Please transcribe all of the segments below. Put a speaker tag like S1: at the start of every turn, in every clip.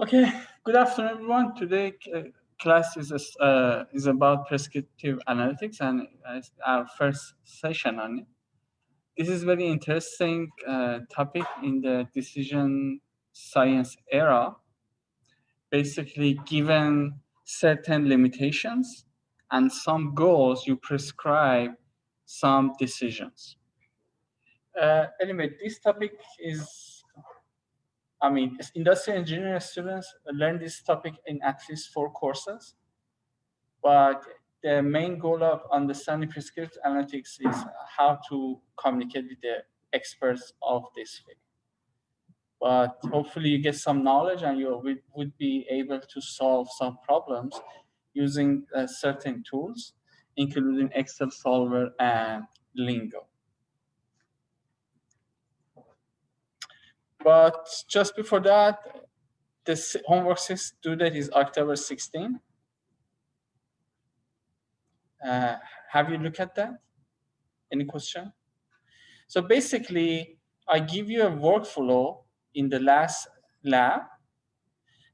S1: Okay, good afternoon, everyone. Today class is about prescriptive analytics, and it's our first session on it. This is very interesting topic in the decision science era. Basically, given certain limitations and some goals, you prescribe some decisions. Anyway, this topic is industrial engineering students learn this topic in at least 4 courses, but the main goal of understanding prescriptive analytics is how to communicate with the experts of this field. But hopefully you get some knowledge and you would be able to solve some problems using certain tools, including Excel solver and Lingo. But just before that, this homework due date is October 16. Have you looked at that? Any question? So basically, I give you a workflow in the last lab.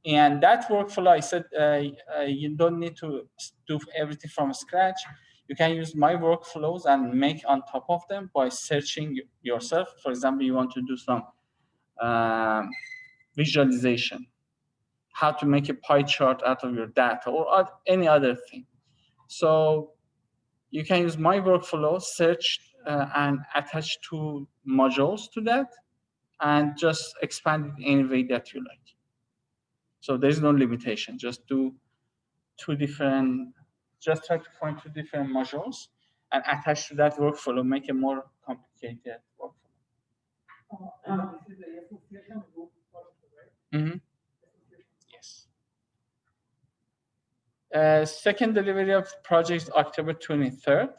S1: And that workflow, I said, you don't need to do everything from scratch. You can use my workflows and make on top of them by searching yourself. For example, you want to do some visualization, how to make a pie chart out of your data or any other thing. So you can use my workflow, search and attach 2 modules to that, and just expand it any way that you like. So there's no limitation. Just do 2 different, just try to find 2 different modules and attach to that workflow, make a more complicated workflow. This is the association group, right? Mm-hmm. Yes. Second delivery of project is October 23rd,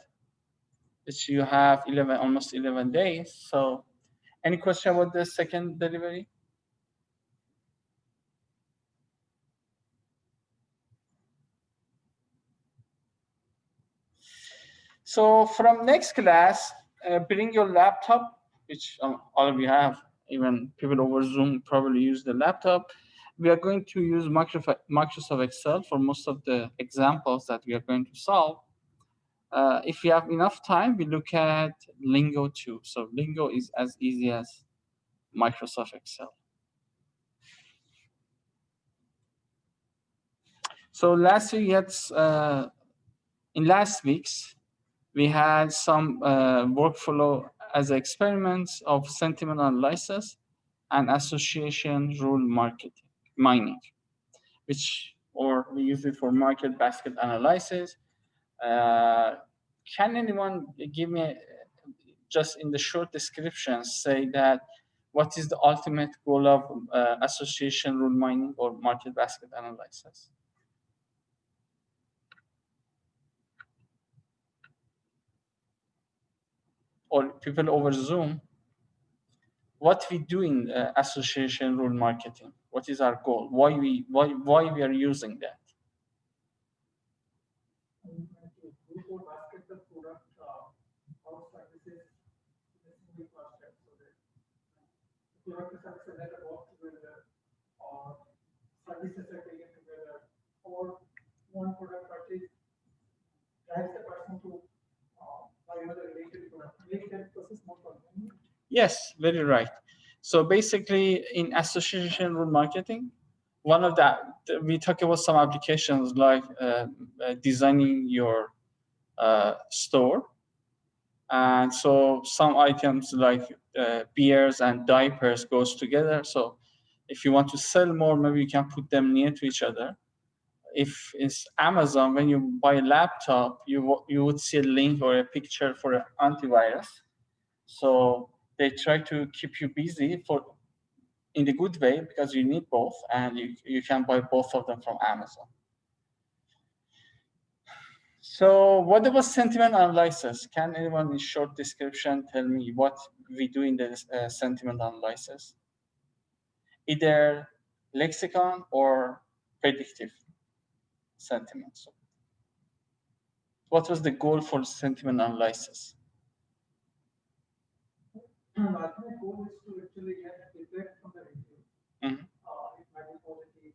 S1: which you have almost 11 days. So any question about the second delivery? So from next class, bring your laptop, which all of you have, even people over Zoom probably use the laptop. We are going to use Microsoft Excel for most of the examples that we are going to solve. If you have enough time, we look at Lingo too. So Lingo is as easy as Microsoft Excel. So last week's, we had some workflow as experiments of sentiment analysis and association rule mining, or we use it for market basket analysis. Can anyone give me, just in the short description, say that what is the ultimate goal of association rule mining or market basket analysis? Or people over Zoom, what we do in association rule marketing? What is our goal? Why we are using that? Products are select work together, or services are taken together, or one product purchase drives the person to buy another related product. Make that process more convenient. Yes, very right. So basically, in association rule marketing, one of that we talk about some applications like designing your store, and so some items like beers and diapers goes together. So if you want to sell more, maybe you can put them near to each other. If it's Amazon, when you buy a laptop, you would see a link or a picture for an antivirus. So they try to keep you busy in the good way, because you need both, and you can buy both of them from Amazon. So what about sentiment analysis? Can anyone in short description tell me what we do in the sentiment analysis? Either lexicon or predictive sentiments. What was the goal for sentiment analysis? My goal is to actually get feedback from the review. Mm-hmm. It might be positive,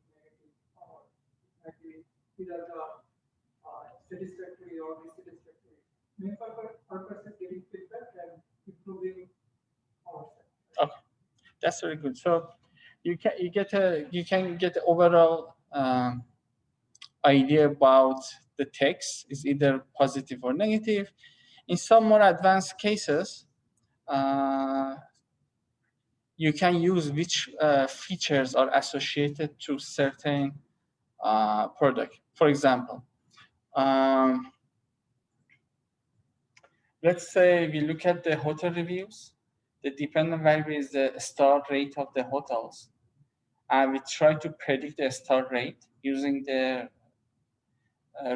S1: either the satisfactory or dissatisfactory. Main purpose is getting feedback and improving ourselves.
S2: Okay, that's very good. So you can get the overall idea about the text is either positive or negative. In some more advanced cases, you can use which features are associated to certain product. For example, let's say we look at the hotel reviews. The dependent variable is the star rate of the hotels, and we try to predict the star rate using the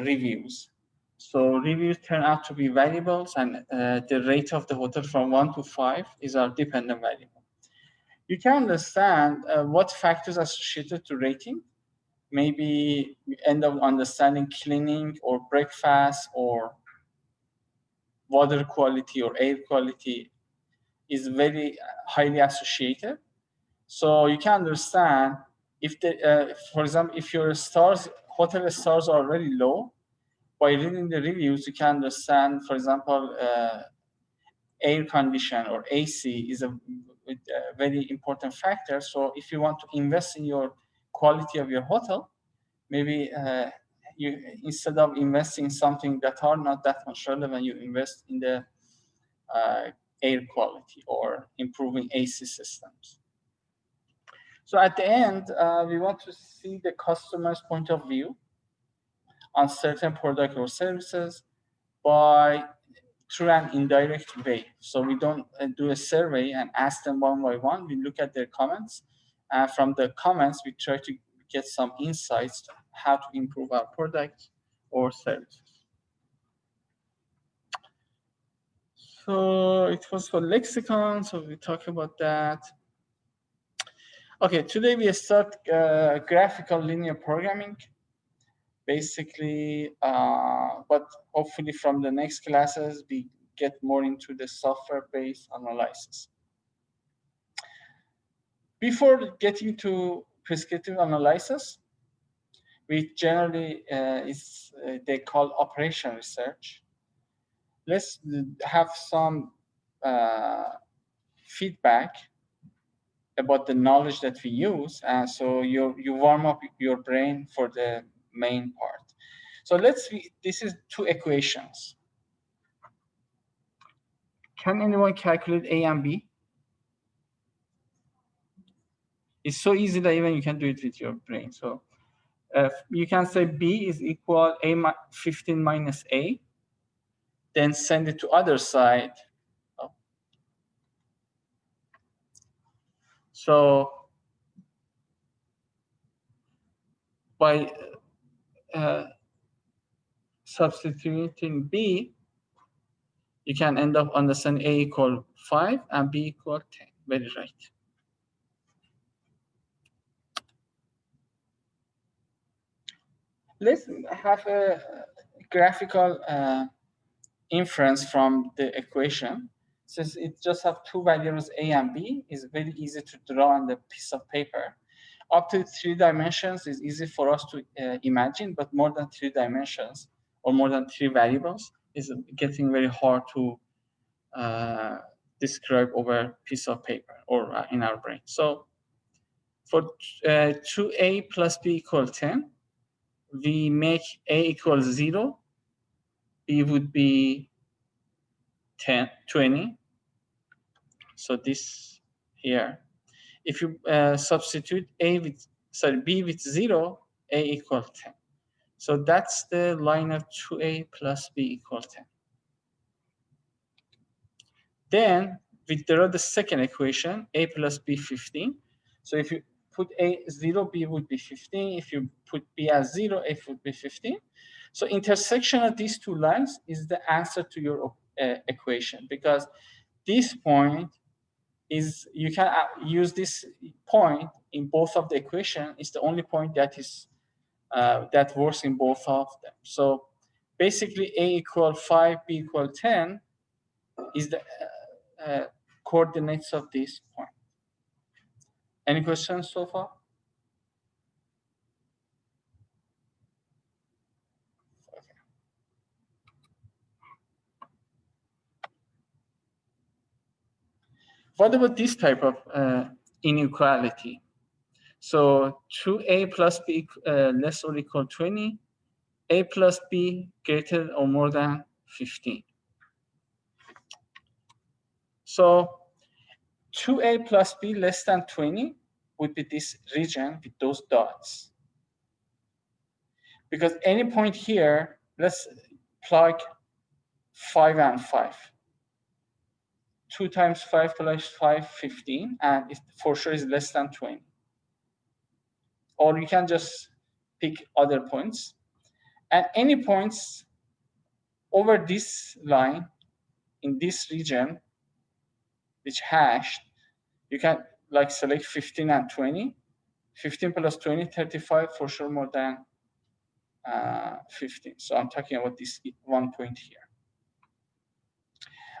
S2: reviews. So reviews turn out to be variables, and the rate of the hotel from 1 to 5 is our dependent variable. You can understand what factors are associated to rating. Maybe you end up understanding cleaning or breakfast or water quality or air quality is very highly associated. So you can understand if for example, if your hotel stars are very low, by reading the reviews, you can understand, for example, air condition or AC is a very important factor. So if you want to invest in your quality of your hotel, maybe you, instead of investing in something that are not that much relevant, you invest in the air quality or improving AC systems. So at the end, we want to see the customer's point of view on certain product or services by through an indirect way. So we don't do a survey and ask them one by one. We look at their comments. From the comments, we try to get some insights to how to improve our product or services. So it was for lexicon, so we talk about that. Okay, today we start graphical linear programming. Basically, but hopefully from the next classes, we get more into the software-based analysis. Before getting to prescriptive analysis, which generally they call operation research, let's have some feedback about the knowledge that we use. And so you warm up your brain for the main part. So this is two equations. Can anyone calculate A and B? It's so easy that even you can do it with your brain. So you can say B is equal A15 minus A, then send it to other side. So by substituting B, you can end up understanding A equal 5 and B equal 10. Very right. Let's have a graphical inference from the equation. Since it just have two variables A and B, it's very easy to draw on the piece of paper. Up to 3 dimensions is easy for us to imagine, but more than 3 dimensions or more than 3 variables is getting very hard to describe over a piece of paper or in our brain. So for 2A plus B equal 10, we make A equals 0, B would be 20. So this here. If you substitute B with 0, A equals 10. So that's the line of 2A plus B equals 10. Then we draw the second equation, A plus B 15. So if you put A 0, B would be 15. If you put B as 0, A would be 15. So intersection of these two lines is the answer to your equation, because this point is, you can use this point in both of the equation. It's the only point that is that works in both of them. So basically A equal 5, B equal 10 is the coordinates of this point. Any questions so far? what about this type of inequality? So 2a plus b less or equal 20, a plus b greater or more than 15. So 2a plus b less than 20 would be this region with those dots. Because any point here, let's plug 5 and 5. 2 times 5 plus 5, 15, and it for sure is less than 20. Or you can just pick other points. And any points over this line in this region, which hashed, you can like select 15 and 20. 15 plus 20, 35, for sure more than 15. So I'm talking about this one point here.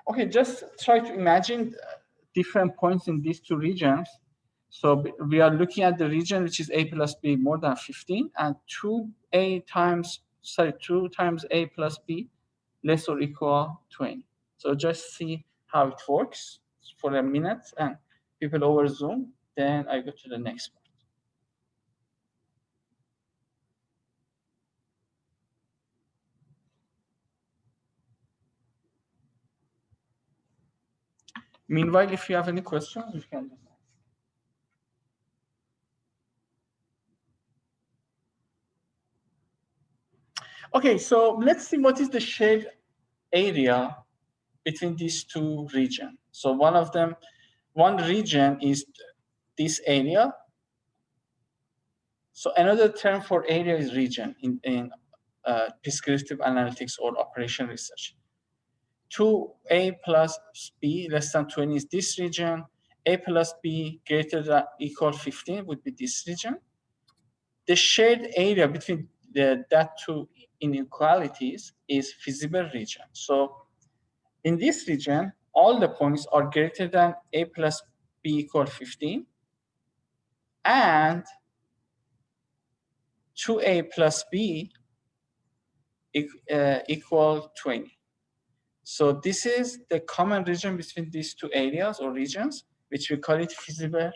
S2: Okay, just try to imagine different points in these two regions. So we are looking at the region which is a plus b more than 15, and 2 times a plus b less or equal 20. So just see how it works for a minute, and people over Zoom, then I go to the next part. Meanwhile, if you have any questions, you can just ask. Okay, so let's see what is the shared area between these two regions. So one region is this area. So another term for area is region in descriptive analytics or operation research. 2a plus b less than 20 is this region. A plus b greater than equal 15 would be this region. The shared area between that two inequalities is feasible region. So in this region, all the points are greater than a plus b equal 15, and 2a plus b equal 20. So this is the common region between these two areas or regions, which we call it feasible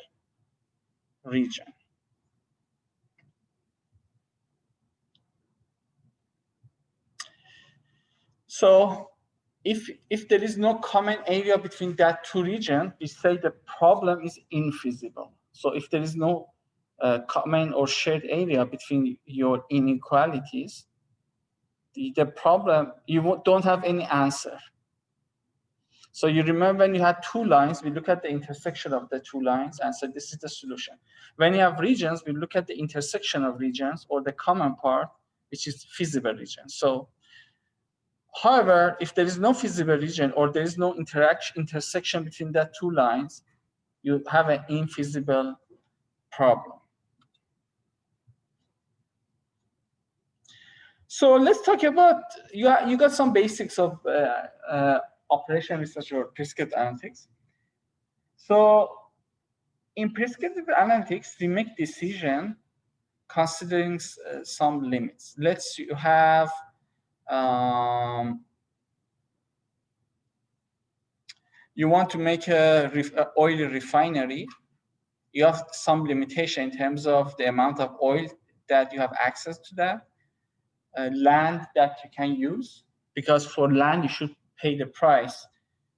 S2: region. So if there is no common area between that two regions, we say the problem is infeasible. So if there is no common or shared area between your inequalities, the problem, you don't have any answer. So you remember when you had two lines, we look at the intersection of the two lines and say this is the solution. When you have regions, we look at the intersection of regions or the common part, which is feasible region. So however, if there is no feasible region or there is no intersection between that two lines, you have an infeasible problem. So let's talk about, you got some basics of operation research or prescriptive analytics. So in prescriptive analytics, we make decision considering some limits. Let's you have you want to make a oil refinery. You have some limitation in terms of the amount of oil that you have access to, that land that you can use, because for land you should pay the price,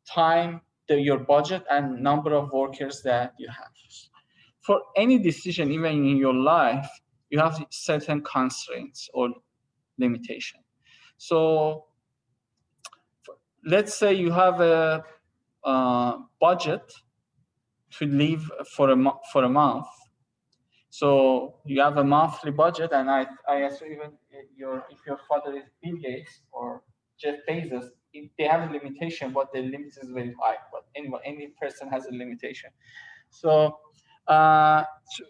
S2: time, your budget, and number of workers that you have. For any decision, even in your life, you have certain constraints or limitation. So let's say you have a budget to live for a month. So you have a monthly budget, and I assume even if your father is Bill Gates or Jeff Bezos, they have a limitation, but the limit is very high. But anyway, any person has a limitation. So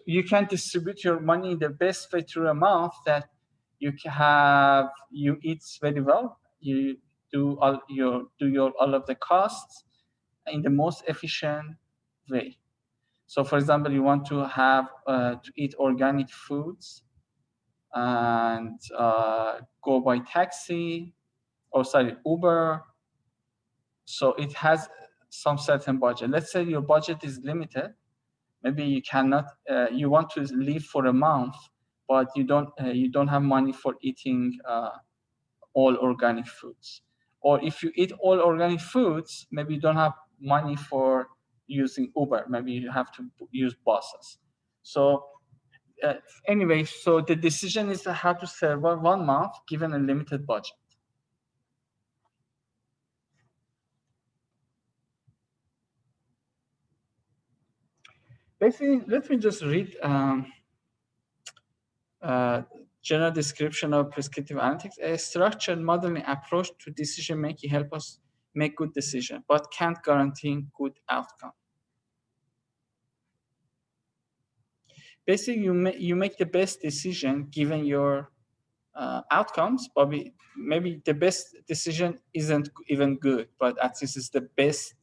S2: you can distribute your money in the best way through a month that you eat very well, you do all of the costs in the most efficient way. So for example, you want to have to eat organic foods and go by taxi, or sorry, Uber. So it has some certain budget. Let's say your budget is limited. Maybe you cannot, you want to live for a month, but you don't have money for eating all organic foods. Or if you eat all organic foods, maybe you don't have money for using Uber. Maybe you have to use buses. So anyway, so the decision is how to survive 1 month given a limited budget. Basically, let me just read general description of prescriptive analytics. A structured modeling approach to decision making helps us make good decisions, but can't guarantee good outcome. Basically, you make the best decision given your outcomes, but maybe the best decision isn't even good, but at least it's the best,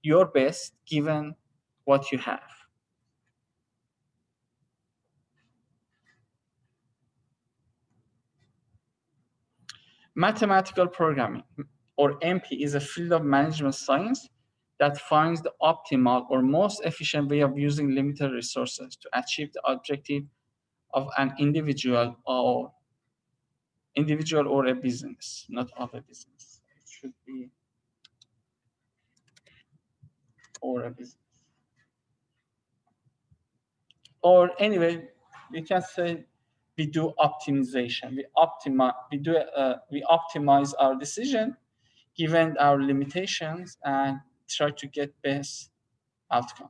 S2: your best given what you have. Mathematical programming, or MP, is a field of management science that finds the optimal or most efficient way of using limited resources to achieve the objective of an individual or a business, not of a business. It should be or a business. Or anyway, we can say we do optimization. We optimize our decision given our limitations and try to get best outcome.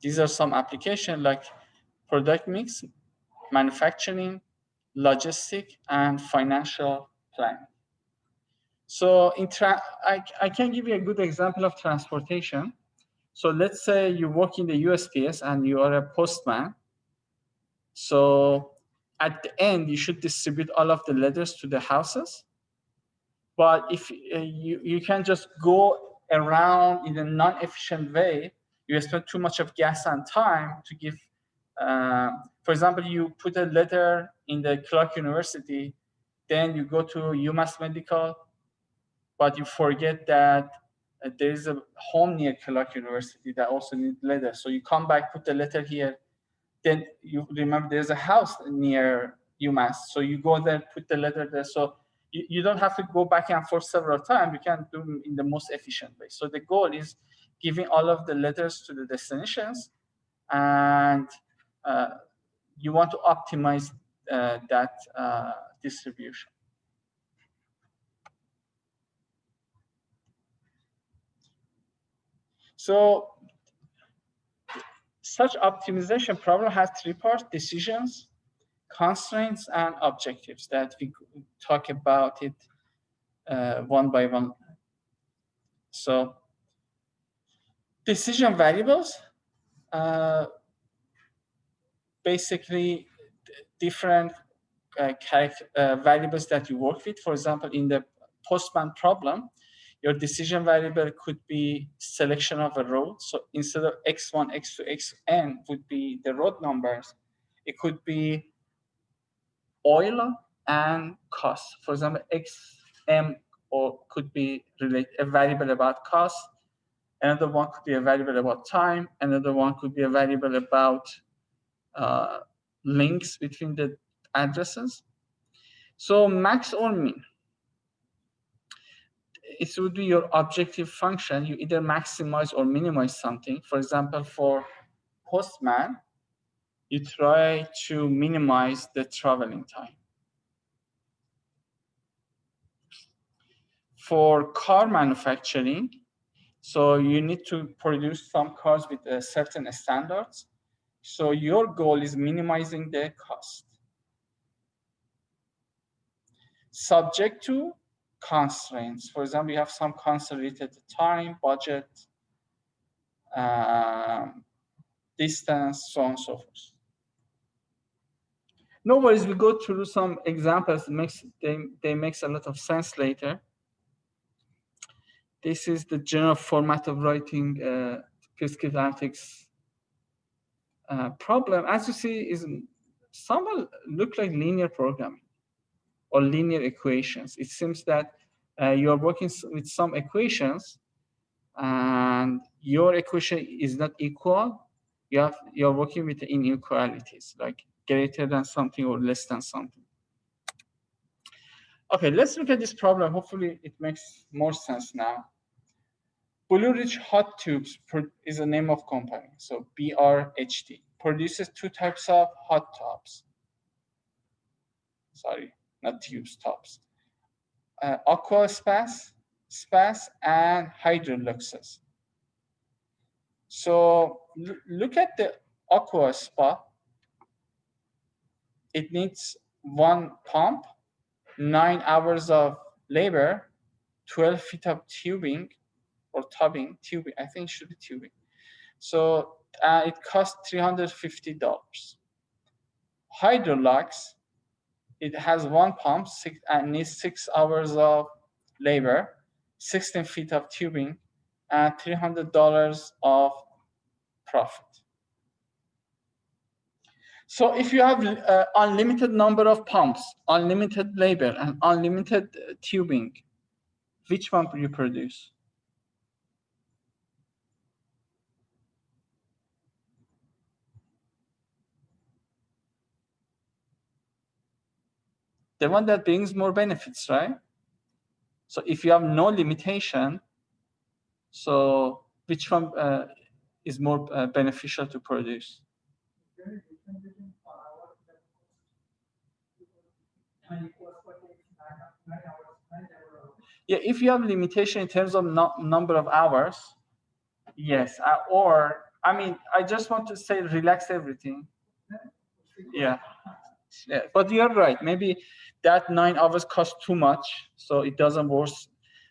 S2: These are some applications like product mix, manufacturing, logistic, and financial planning. So I can give you a good example of transportation. So let's say you work in the USPS and you are a postman. So at the end, you should distribute all of the letters to the houses. But if you can just go around in a non-efficient way, you spend too much of gas and time to give. For example, you put a letter in the Clark University, then you go to UMass Medical, but you forget that there is a home near Clark University that also needs letter. So you come back, put the letter here, then you remember there's a house near UMass. So you go there, put the letter there. So you don't have to go back and forth several times. You can do them in the most efficient way. So the goal is giving all of the letters to the destinations, and you want to optimize that distribution. So such optimization problem has 3 parts: decisions, constraints, and objectives that we talk about it one by one. So decision variables, basically different variables that you work with. For example, in the postman problem, your decision variable could be selection of a road. So instead of x1, x2, xn would be the road numbers, it could be oil and cost. For example, xm or could be a variable about cost. Another one could be a variable about time. Another one could be a variable about links between the addresses. So max or min, it would be your objective function. You either maximize or minimize something. For example, for postman, you try to minimize the traveling time. For car manufacturing, so you need to produce some cars with certain standards. So your goal is minimizing the cost. Subject to constraints. For example, you have some constraint related to time, budget, distance, so on and so forth. No worries, we go through some examples. They makes a lot of sense later. This is the general format of writing prescriptive analytics problem. As you see, is somewhat look like linear programming. or linear equations. It seems that you are working with some equations and your equation is not equal. You're working with inequalities, like greater than something or less than something. Okay, let's look at this problem. Hopefully it makes more sense now. Blue Ridge Hot Tubes is the name of company, so BRHT, produces two types of hot tubs. Sorry, not tubes, tubs. Aqua spas, and hydroluxes. So look at the aqua spa. It needs one pump, 9 hours of labor, 12 feet of tubing, or tubing, I think it should be tubing. So it costs $350. Hydrolux, it has one pump and needs 6 hours of labor, 16 feet of tubing, and $300 of profit. So if you have unlimited number of pumps, unlimited labor, and unlimited tubing, which one will you produce? The one that brings more benefits, right? So if you have no limitation, so which one is more beneficial to produce? Yeah, if you have limitation in terms of number of hours, yes. Or, I mean, I just want to say relax everything. Yeah. Yeah, but you're right. Maybe that 9 hours costs too much, so it doesn't work.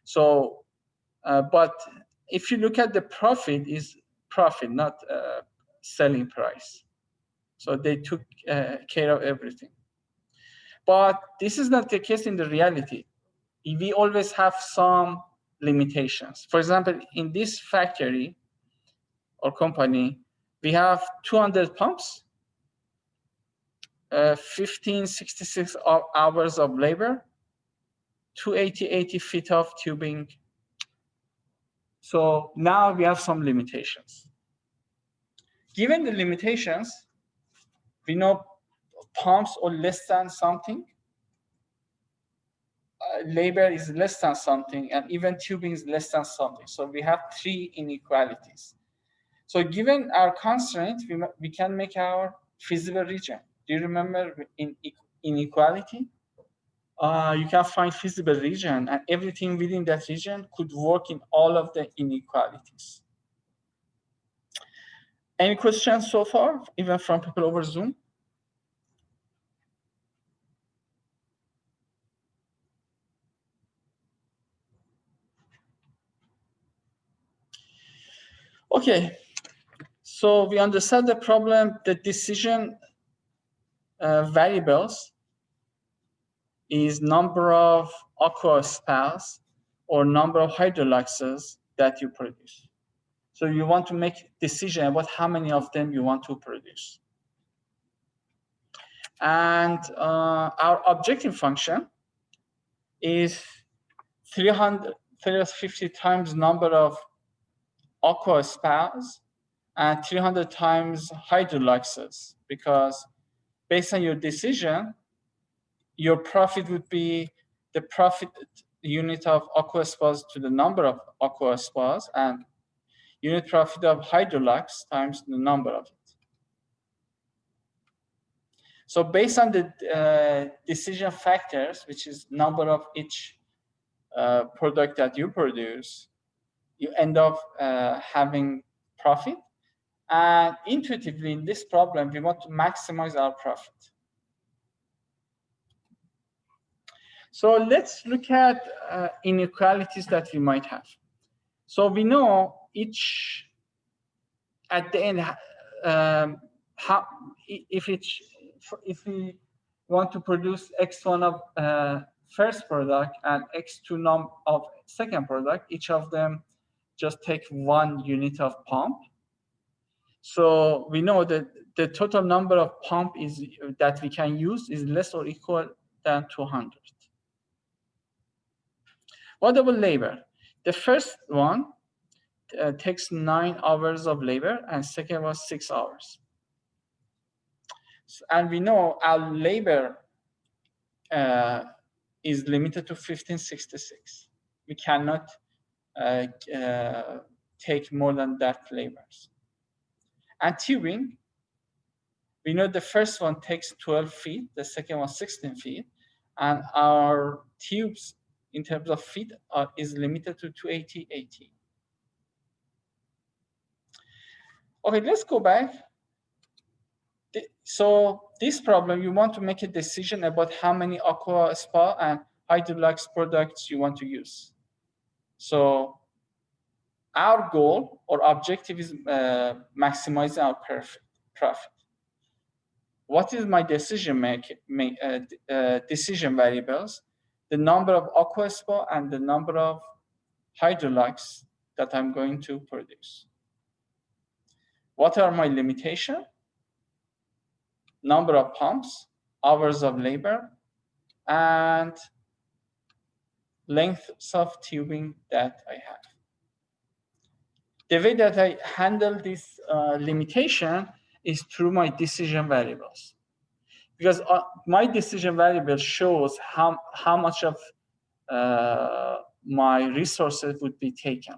S2: So, but if you look at the profit, is profit, not selling price. So they took care of everything. But this is not the case in the reality. We always have some limitations. For example, in this factory or company, we have 200 pumps, 1566 hours of labor, 280 feet of tubing. So now we have some limitations. Given the limitations, we know pumps or less than something, labor is less than something, and even tubing is less than something. So we have 3 inequalities. So given our constraint, we can make our feasible region. Do you remember in inequality? You can find feasible region, and everything within that region could work in all of the inequalities. Any questions so far, even from people over Zoom? Okay, so we understand the problem. The decision variables is number of aqua spas or number of hydroluxes that you produce. So you want to make a decision about how many of them you want to produce. And our objective function is 350 times number of aqua spas and 300 times hydroluxes, because based on your decision, your profit would be the profit unit of aqua spas to the number of aqua spas, and unit profit of hydrolux times the number of it. So based on the decision factors, which is number of each product that you produce, you end up having profit. And intuitively, in this problem, we want to maximize our profit. So let's look at inequalities that we might have. So we know each, at the end, if we want to produce X1 of first product and X2 of second product, each of them just take 1 unit of pump. So we know that the total number of pump that we can use is less or equal than 200. What about labor? The first one takes 9 hours of labor, and second was 6 hours. And we know our labor is limited to 1566. We cannot take more than that labors. And tubing, we know the first one takes 12 feet, the second one 16 feet, and our tubes in terms of feet is limited to 280. Okay, let's go back. So this problem, you want to make a decision about how many aqua spa and hydrolux products you want to use. So our goal or objective is maximizing our profit. What is my decision decision variables? The number of aqua spa and the number of hydrolux that I'm going to produce. What are my limitations? Number of pumps, hours of labor, and lengths of tubing that I have. The way that I handle this limitation is through my decision variables. Because my decision variable shows how much of my resources would be taken.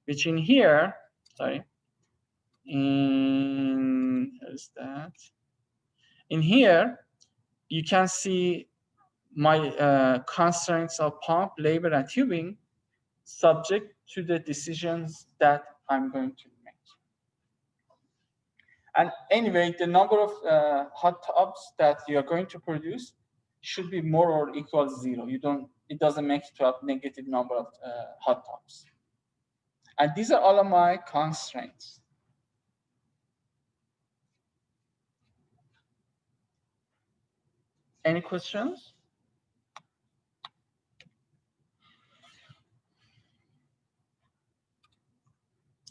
S2: Which in here, here's that. In here, you can see my constraints of pump, labor, and tubing subject to the decisions that I'm going to make. And anyway, the number of hot tubs that you are going to produce should be more or equal 0. It doesn't make it to a negative number of hot tubs. And these are all of my constraints. Any questions?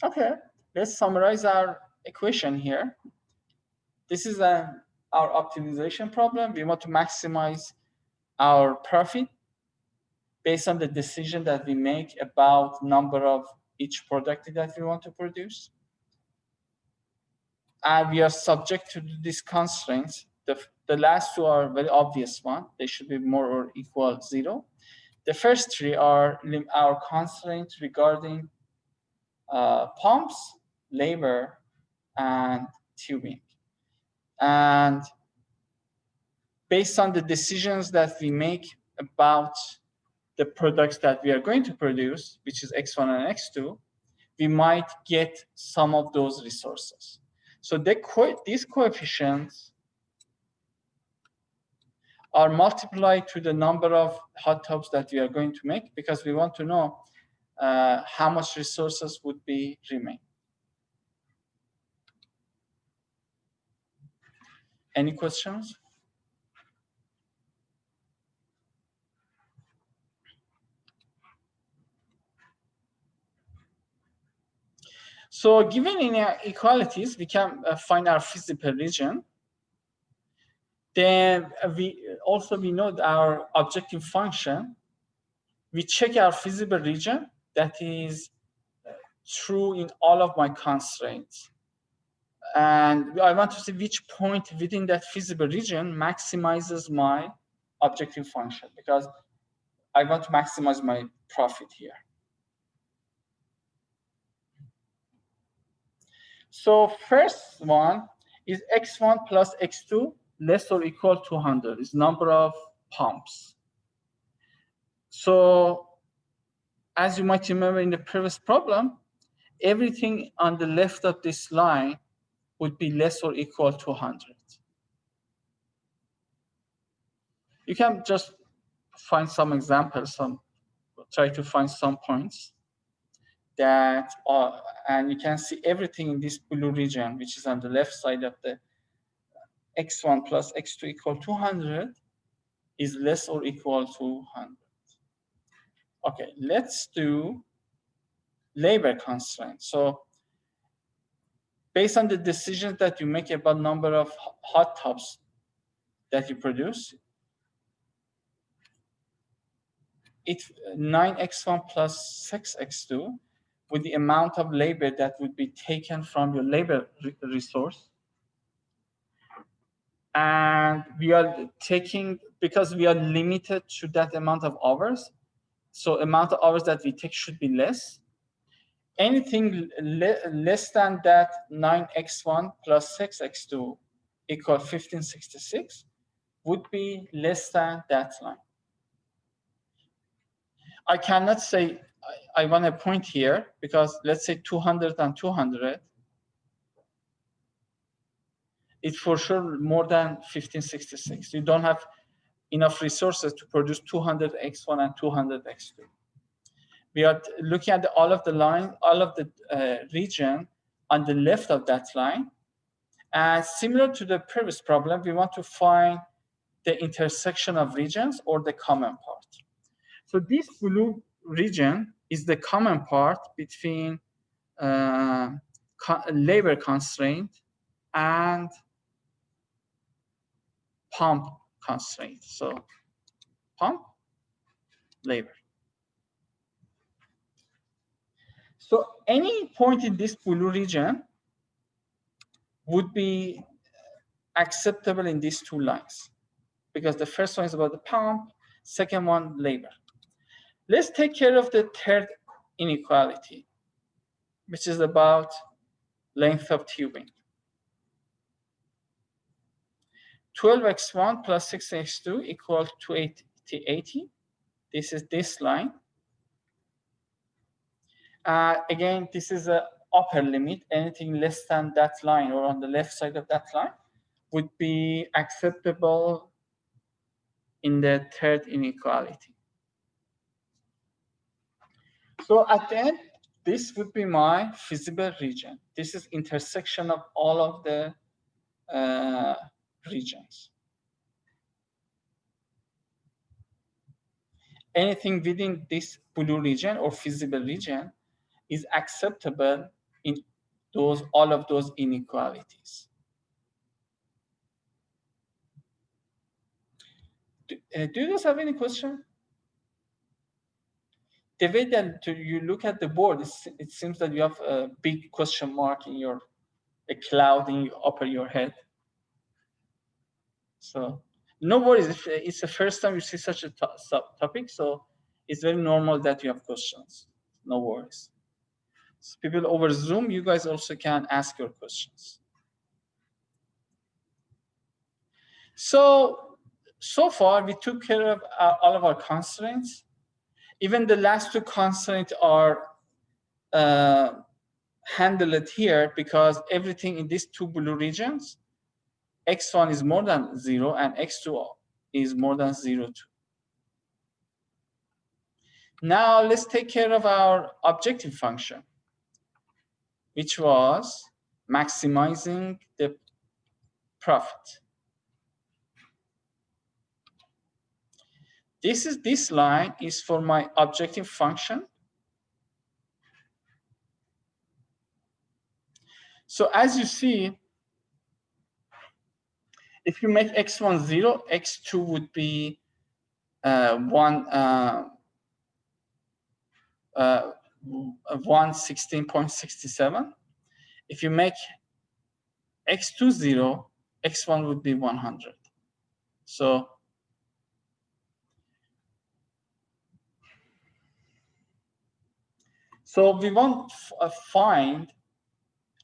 S2: Okay, let's summarize our equation here. This is our optimization problem. We want to maximize our profit based on the decision that we make about number of each product that we want to produce. And we are subject to these constraints. The last two are very obvious one. They should be more or equal 0. The first three are our constraints regarding pumps, labor, and tubing. And based on the decisions that we make about the products that we are going to produce, which is X1 and X2, we might get some of those resources. So these coefficients are multiplied to the number of hot tubs that we are going to make, because we want to know how much resources would be remain. Any questions? So given inequalities, we can find our feasible region. Then we know our objective function. We check our feasible region that is true in all of my constraints. And I want to see which point within that feasible region maximizes my objective function, because I want to maximize my profit here. So first one is X1 plus X2 less or equal to 100 is number of pumps. So as you might remember in the previous problem, everything on the left of this line would be less or equal to 100. You can just find some examples, try to find some points that are, and you can see everything in this blue region, which is on the left side of the X1 plus X2 equal to 100 is less or equal to 100. Okay, let's do labor constraint. So based on the decisions that you make about number of hot tubs that you produce, it's 9x1 plus 6x2 with the amount of labor that would be taken from your labor resource. And we are taking, because we are limited to that amount of hours, so amount of hours that we take should be less. Anything less than that 9x1 plus 6x2 equal 1566 would be less than that line. I cannot say, I want to point here, because let's say 200 and 200, it's for sure more than 1566. You don't have enough resources to produce 200x1 and 200x2. We are looking at all of the line, all of the region on the left of that line. And similar to the previous problem, we want to find the intersection of regions or the common part. So this blue region is the common part between labor constraint and pump constraint. So pump, labor. So any point in this blue region would be acceptable in these two lines, because the first one is about the pump, second one, labor. Let's take care of the third inequality, which is about length of tubing. 12x1 plus 6x2 equals 280. This is this line. Again, this is an upper limit. Anything less than that line or on the left side of that line would be acceptable in the third inequality. So at the end, this would be my feasible region. This is intersection of all of the regions. Anything within this blue region or feasible region is acceptable in all of those inequalities. Do you guys have any question? The way that you look at the board, it seems that you have a big question mark in your, a cloud in upper your head. So no worries, if it's the first time you see such a topic, so it's very normal that you have questions. No worries. So people over Zoom, you guys also can ask your questions. So far we took care of all of our constraints. Even the last two constraints are handled here, because everything in these two blue regions, x1 is more than 0 and x2 is more than 0 too. Now let's take care of our objective function, which was maximizing the profit. This line is for my objective function. So as you see, if you make x1 0, x2 would be 116.67. If you make x2 0, x1 would be 100. So we want to find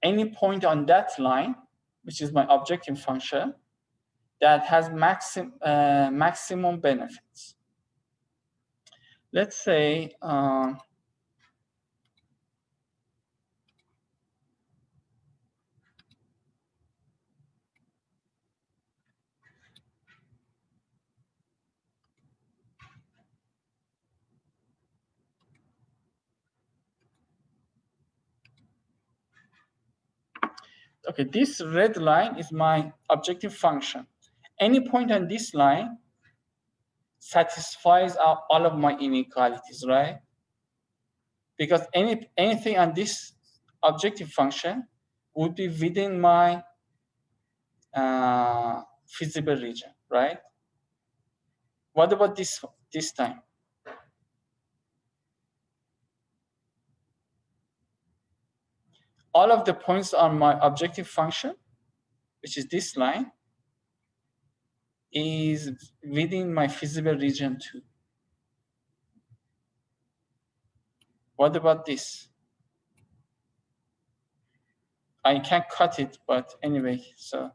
S2: any point on that line, which is my objective function, that has maximum benefits. Let's say okay, this red line is my objective function. Any point on this line satisfies all of my inequalities, right? Because anything on this objective function would be within my feasible region, right? What about this time? all of the points on my objective function, which is this line, is within my feasible region too. What about this? I can cut it, but anyway, so,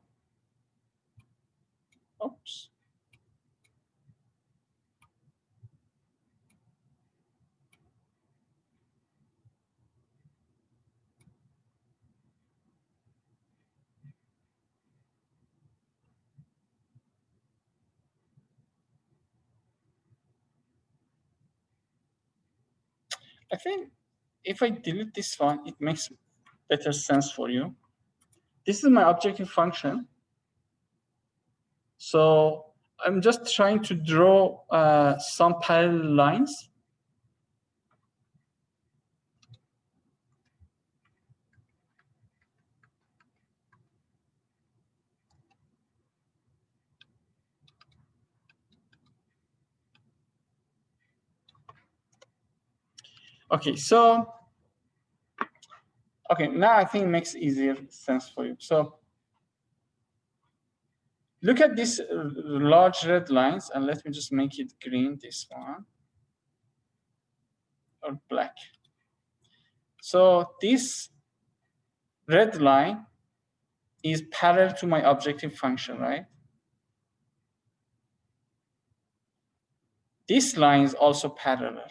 S2: oops. I think if I delete this one, it makes better sense for you. This is my objective function. So I'm just trying to draw some parallel lines. Okay, so, okay, now I think it makes easier sense for you. So look at these large red lines, and let me just make it green, this one, or black. So this red line is parallel to my objective function, right? This line is also parallel.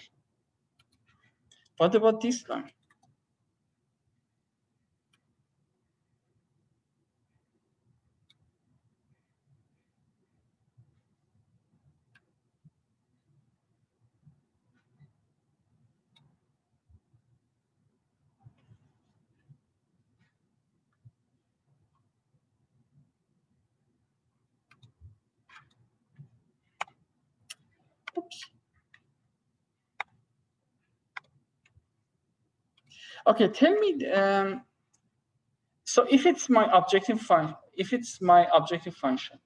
S2: What about this line? Oops. Okay, tell me, so if it's my objective function,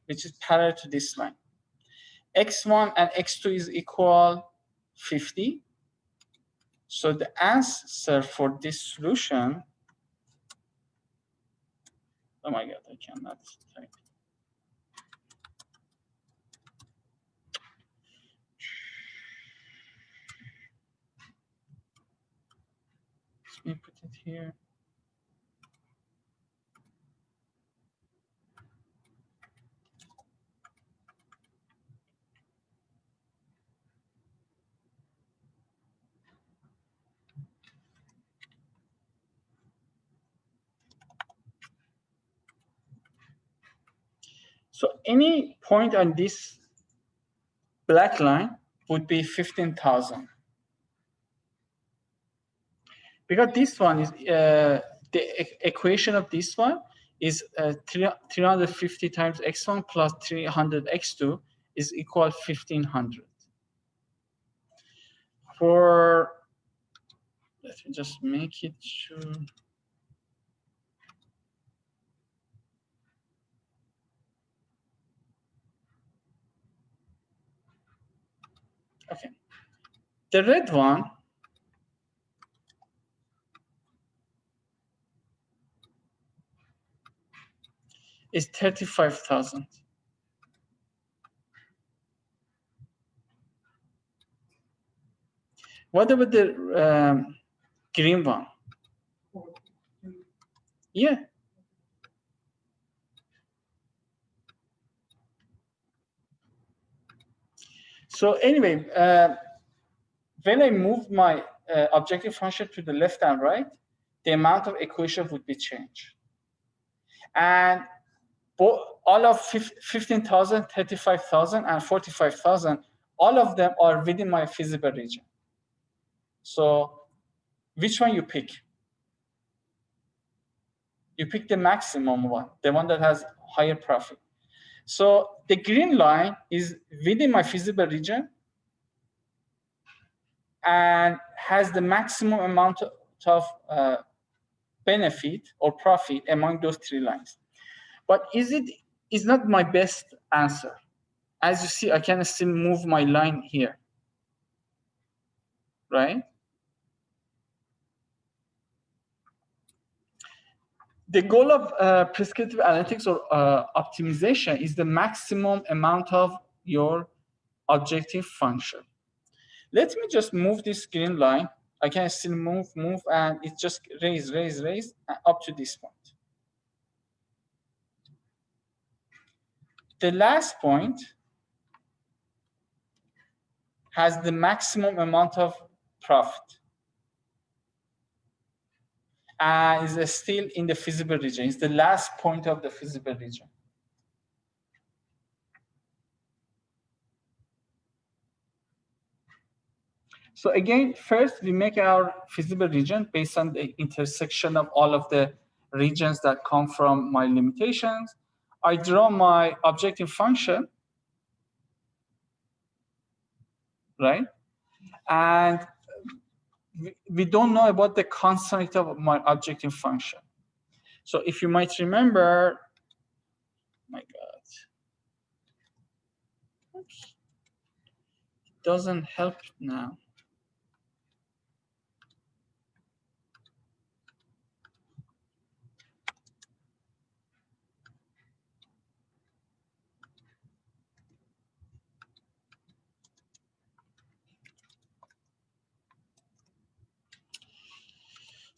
S2: which is parallel to this line, x1 and x2 is equal 50. So the answer for this solution, oh my God, I cannot type. Let me put it here. So any point on this black line would be 15,000. Because this one is, the equation of this one is 350 times x1 plus 300 x2 is equal 1500. For, let me just make it sure. Okay. The red one is 35,000. What about the green one? Yeah. So anyway, when I move my objective function to the left and right, the amount of equation would be changed. And all of 15,000, 35,000, and 45,000, all of them are within my feasible region. So which one you pick? You pick the maximum one, the one that has higher profit. So the green line is within my feasible region and has the maximum amount of benefit or profit among those three lines. But is not my best answer. As you see, I can still move my line here, right? The goal of prescriptive analytics or optimization is the maximum amount of your objective function. Let me just move this green line. I can still move, and it just raise up to this point. The last point has the maximum amount of profit and is still in the feasible region. It's the last point of the feasible region. So again, first we make our feasible region based on the intersection of all of the regions that come from my limitations. I draw my objective function, right? And we don't know about the constraint of my objective function. So if you might remember, my God, oops, it doesn't help now.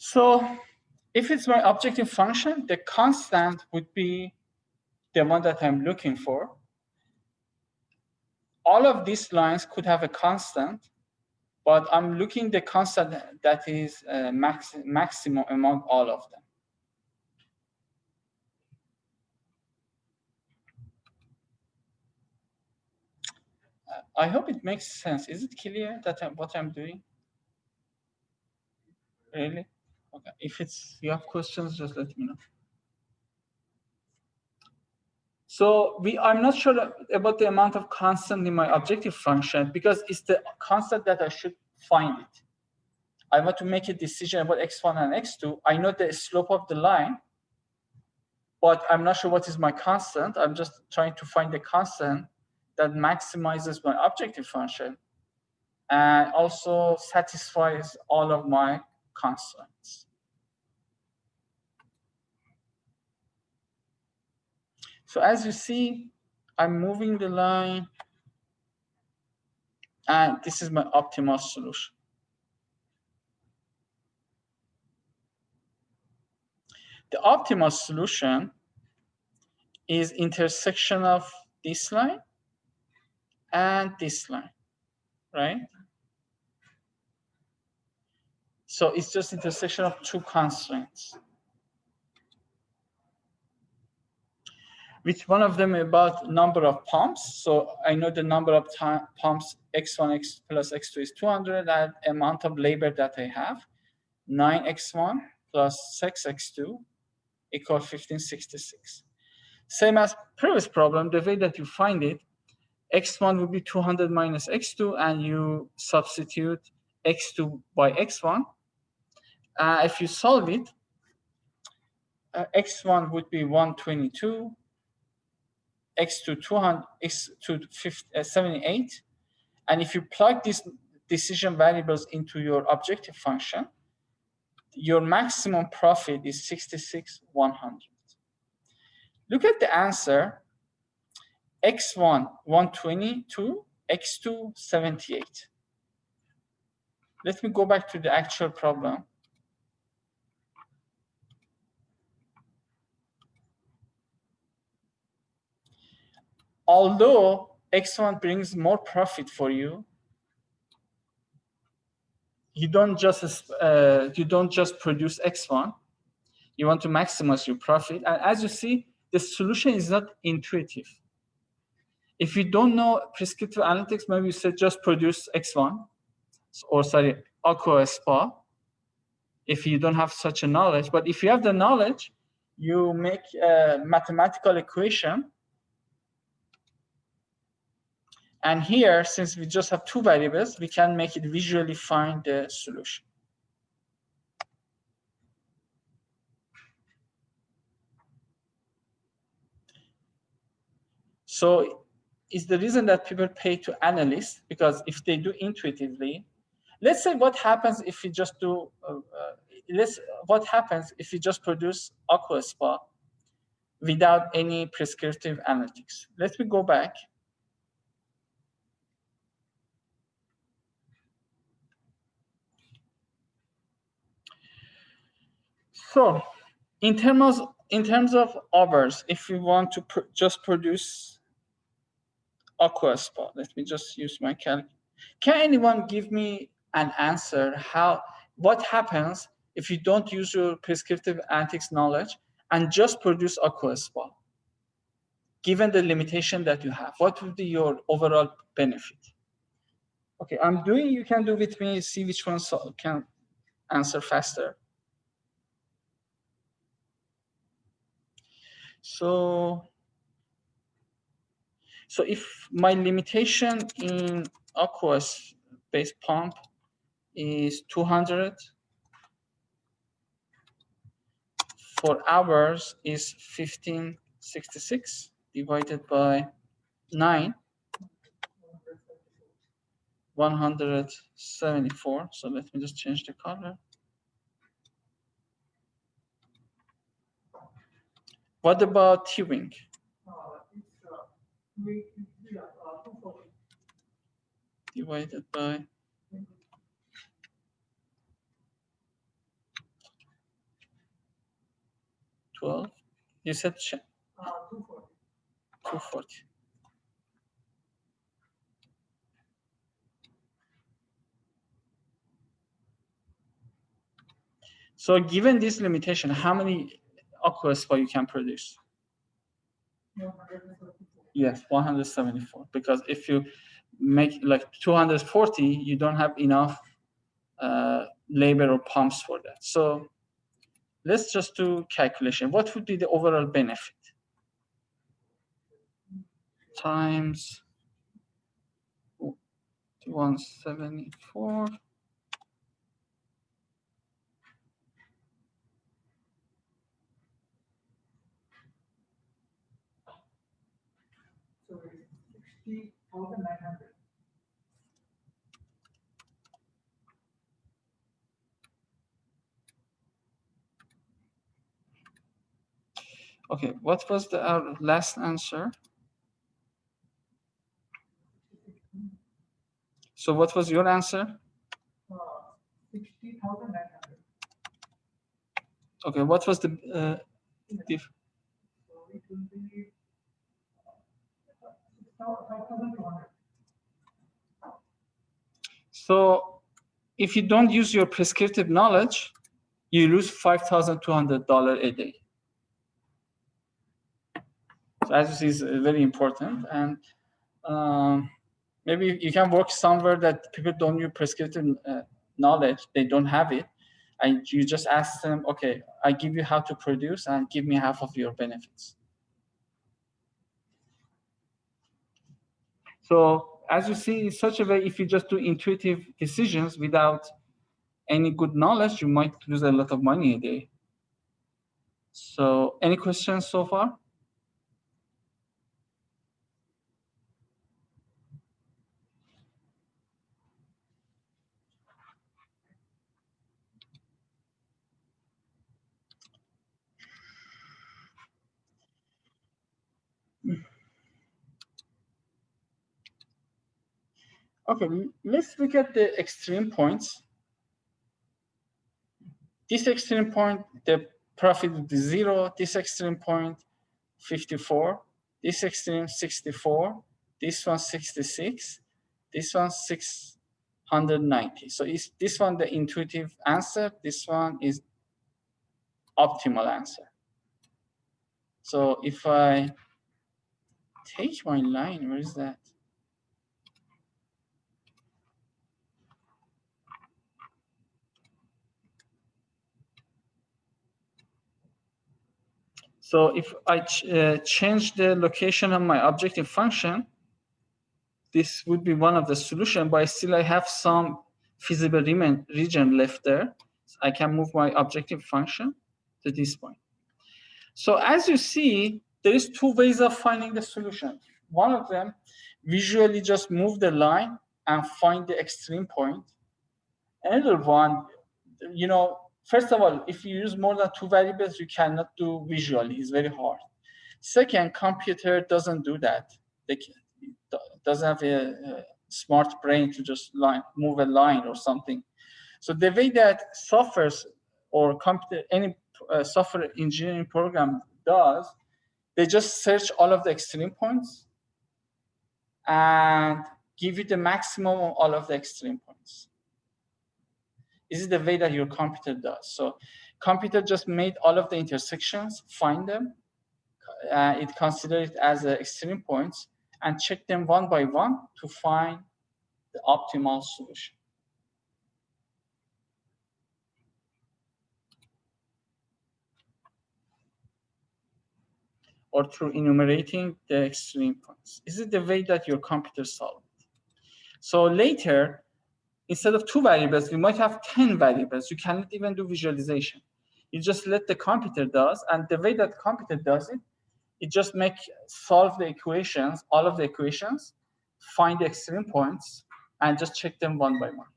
S2: So if it's my objective function, the constant would be the one that I'm looking for. All of these lines could have a constant, but I'm looking the constant that is maximum among all of them. I hope it makes sense. Is it clear that what I'm doing? Really? Okay. If you have questions, just let me know. So I'm not sure about the amount of constant in my objective function because it's the constant that I should find it. I want to make a decision about x1 and x2. I know the slope of the line, but I'm not sure what is my constant. I'm just trying to find the constant that maximizes my objective function and also satisfies all of my constraints. So as you see, I'm moving the line, and this is my optimal solution. The optimal solution is intersection of this line and this line, right? So it's just intersection of two constraints. Which one of them about number of pumps? So I know the number of pumps x1 plus x2 is 200, and amount of labor that I have, 9x1 plus 6x2 equal 1566. Same as previous problem, the way that you find it, x1 would be 200 minus x2, and you substitute x2 by x1. If you solve it, x1 would be 122, x2 200, x2 78, and if you plug these decision variables into your objective function, your maximum profit is 66,100. Look at the answer, x1 122, x2 78. Let me go back to the actual problem. Although x1 brings more profit for you, you don't just produce x1. You want to maximize your profit, and as you see, the solution is not intuitive. If you don't know prescriptive analytics, maybe you say just produce x1, or sorry, aqua spa. If you don't have such a knowledge, but if you have the knowledge, you make a mathematical equation. And here, since we just have two variables, we can make it visually find the solution. So is the reason that people pay to analysts, because if they do intuitively, let's say what happens if we just do, what happens if you just produce aqua spa without any prescriptive analytics. Let me go back. So in terms of hours, if we want to just produce aqua spa, let me just use my calculator. Can anyone give me an answer what happens if you don't use your prescriptive analytics knowledge and just produce aqua spa? Given the limitation that you have, what would be your overall benefit? Okay, I'm doing, you can do with me, see which one can answer faster. So if my limitation in aqueous based pump is 200, for hours is 1566 divided by 9, 174. So let me just change the color. What about tubing? Divided by 12. You said 240. So given this limitation, how many aqua spa you can produce? Yes, 174. Because if you make like 240, you don't have enough labor or pumps for that. So let's just do calculation. What would be the overall benefit? Times 174.
S1: So it's 60,900.
S2: Okay, what was our last answer? So what was your answer?
S1: 60,900.
S2: Okay, what was the diff?
S1: So it will be 5,200.
S2: So if you don't use your prescriptive knowledge, you lose $5,200 a day. So as you see, is very important. And maybe you can work somewhere that people don't use prescriptive knowledge, they don't have it. And you just ask them, okay, I give you how to produce and give me half of your benefits. So as you see, in such a way, if you just do intuitive decisions without any good knowledge, you might lose a lot of money a day. So any questions so far? Okay, let's look at the extreme points. This extreme point, the profit would be 0. This extreme point, 54. This extreme, 64. This one, 66. This one, 690. So is this one the intuitive answer? This one is optimal answer. So if I take my line, where is that? So if I change the location of my objective function, this would be one of the solution, but still I have some feasible region left there. So I can move my objective function to this point. So as you see, there is 2 ways of finding the solution. One of them, visually just move the line and find the extreme point. Another one, First of all, if you use more than 2 variables, you cannot do visually. It's very hard. Second, computer doesn't do that. They doesn't have a smart brain to just move a line or something. So the way that softwares or any software engineering program does, they just search all of the extreme points and give you the maximum of all of the extreme points. This is the way that your computer does. So computer just made all of the intersections, find them, it considers it as extreme points, and check them one by one to find the optimal solution. Or through enumerating the extreme points. This is the way that your computer solves it. So later, instead of 2 variables, we might have 10 variables. You cannot even do visualization. You just let the computer does, and the way that computer does it, it just solve the equations, all of the equations, find the extreme points, and just check them one by one.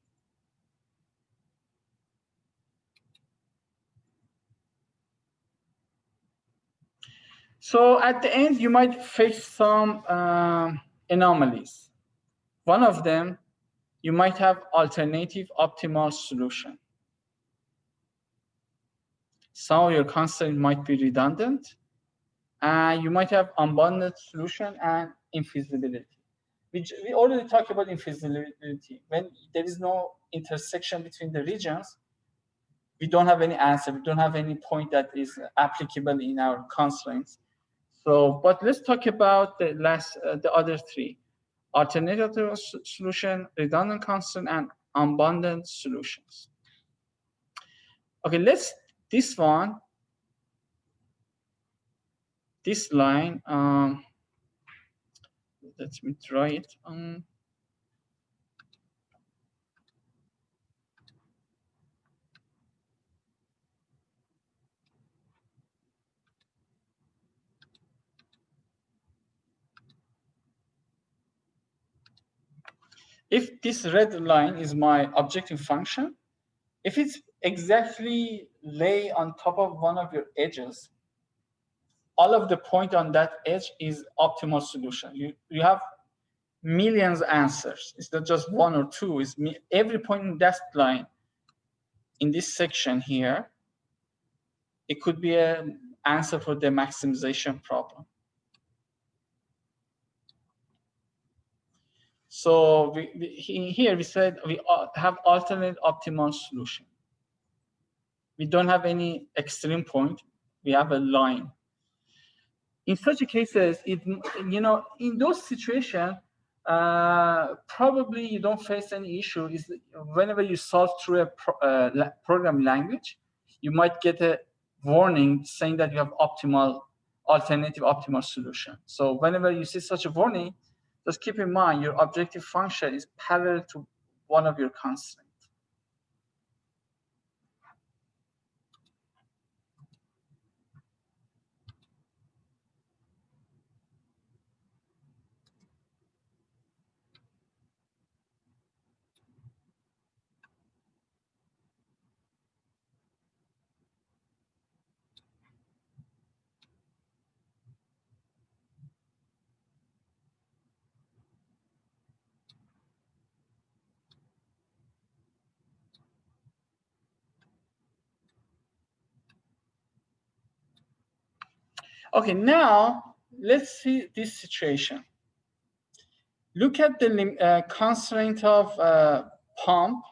S2: So at the end, you might face some anomalies. One of them, you might have alternative optimal solution. Some of your constraints might be redundant, and you might have unbounded solution and infeasibility. We already talked about infeasibility. When there is no intersection between the regions, we don't have any answer. We don't have any point that is applicable in our constraints. So, but let's talk about the other 3: alternative solution, redundant constraint, and unbounded solutions. Okay, this line, let me try it. If this red line is my objective function, if it's exactly lay on top of one of your edges, all of the point on that edge is optimal solution. You have millions answers. It's not just 1 or 2. It's every point in that line, in this section here, it could be an answer for the maximization problem. So here we said we have alternate optimal solution. We don't have any extreme point. We have a line. In such cases, in those situations, probably you don't face any issue. Is whenever you solve through a programming language, you might get a warning saying that you have alternative optimal solution. So whenever you see such a warning, just keep in mind your objective function is parallel to one of your constraints. Okay, now let's see this situation. Look at the constraint of pump,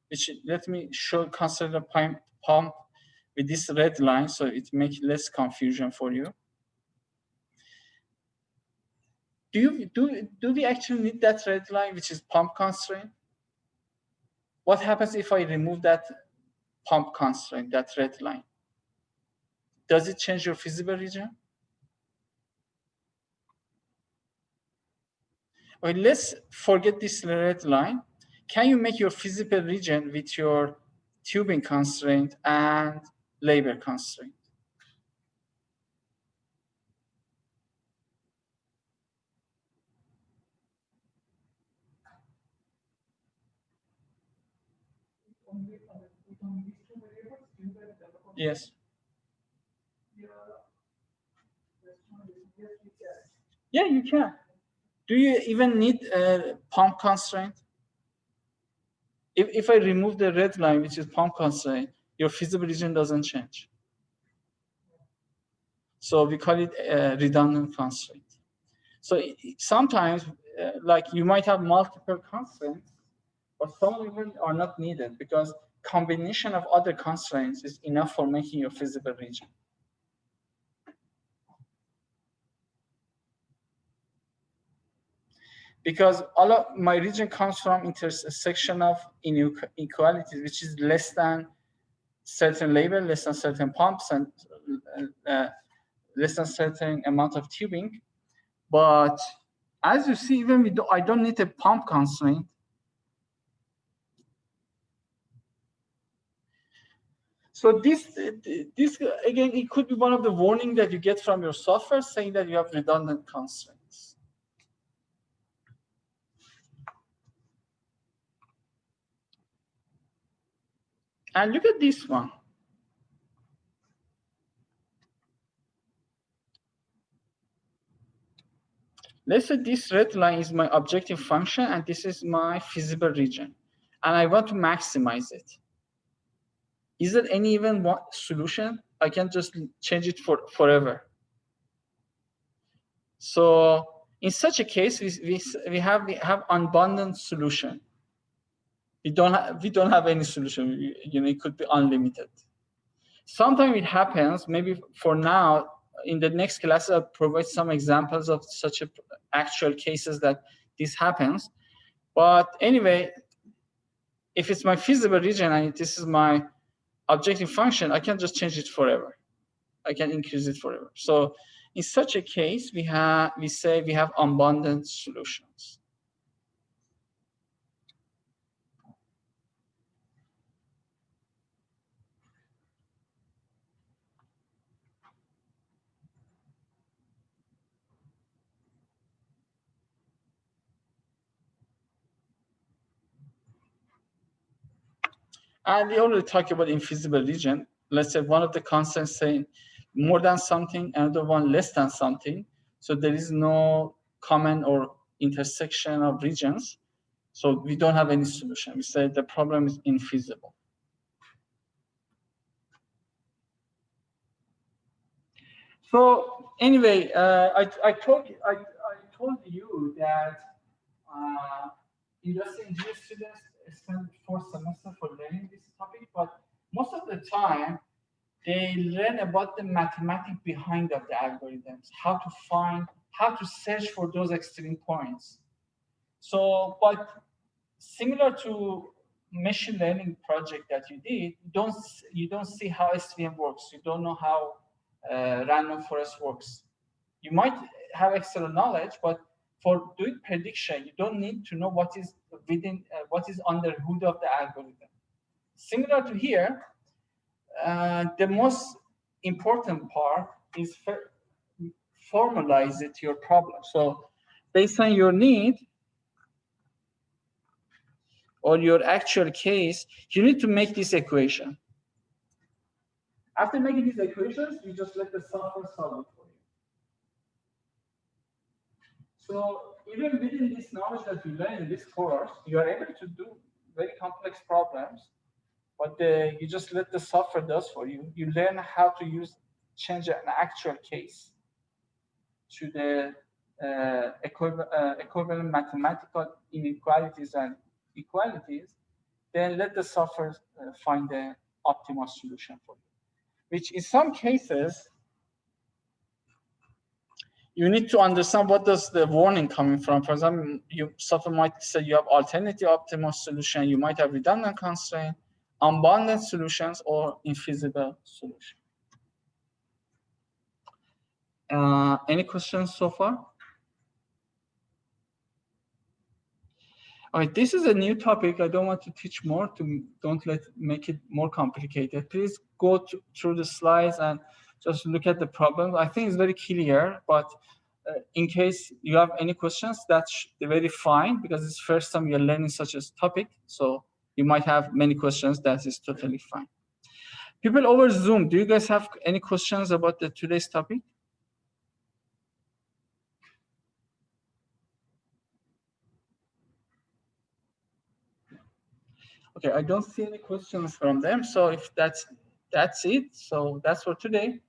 S2: which let me show constraint of pump with this red line, so it makes less confusion for you. Do we actually need that red line, which is pump constraint? What happens if I remove that pump constraint, that red line? Does it change your feasible region? Okay, let's forget this red line. Can you make your feasible region with your tubing constraint and labor constraint?
S1: from these two variables, do you get developer?
S2: Yes. Yeah, you can. Do you even need a pump constraint? If I remove the red line, which is pump constraint, your feasible region doesn't change. So we call it a redundant constraint. So sometimes, like you might have multiple constraints, but some of them are not needed because combination of other constraints is enough for making your feasible region. Because all of my region comes from intersection of inequalities, which is less than certain label, less than certain pumps, and less than certain amount of tubing. But as you see, even I don't need a pump constraint. So this again, it could be one of the warning that you get from your software saying that you have redundant constraints. And look at this one. Let's say this red line is my objective function and this is my feasible region. And I want to maximize it. Is there any even one solution? I can just change it for forever. So in such a case, we have unbounded solution. We don't have any solution. It could be unlimited. Sometimes it happens. Maybe for now, in the next class, I'll provide some examples of such actual cases that this happens. But anyway, if it's my feasible region and this is my objective function, I can just change it forever. I can increase it forever. So in such a case, we say we have unbounded solutions. And we already talked about infeasible region. Let's say one of the constants saying more than something, another one less than something. So there is no common or intersection of regions. So we don't have any solution. We say the problem is infeasible. So anyway, I told you that industry engineering students spend 4 semesters for learning this topic, but most of the time they learn about the mathematics behind of the algorithms, how to search for those extreme points. So, but similar to machine learning project that you did, you don't see how SVM works. You don't know how random forest works. You might have extra knowledge, but for doing prediction, you don't need to know what is within, what is under the hood of the algorithm. Similar to here, the most important part is formalize it to your problem. So based on your need or your actual case, you need to make this equation. After making these equations, you just let the software solve it for you. So even within this knowledge that you learn in this course, you are able to do very complex problems, but you just let the software does for you. You learn how to change an actual case to the equivalent mathematical inequalities and equalities, then let the software find the optimal solution for you. Which in some cases, you need to understand what does the warning coming from. For example, software might say you have alternative optimal solution, you might have redundant constraint, unbounded solutions, or infeasible solution. Any questions so far? All right, this is a new topic. I don't want to teach more. Make it more complicated. Please go through the slides and just look at the problem. I think it's very clear, but in case you have any questions, that's very fine because it's the first time you're learning such a topic. So You might have many questions. That is totally fine. People over Zoom, do you guys have any questions about today's topic? Okay, I don't see any questions from them. So if that's it. So that's for today.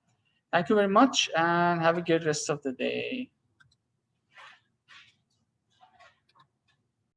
S2: Thank you very much and have a good rest of the day.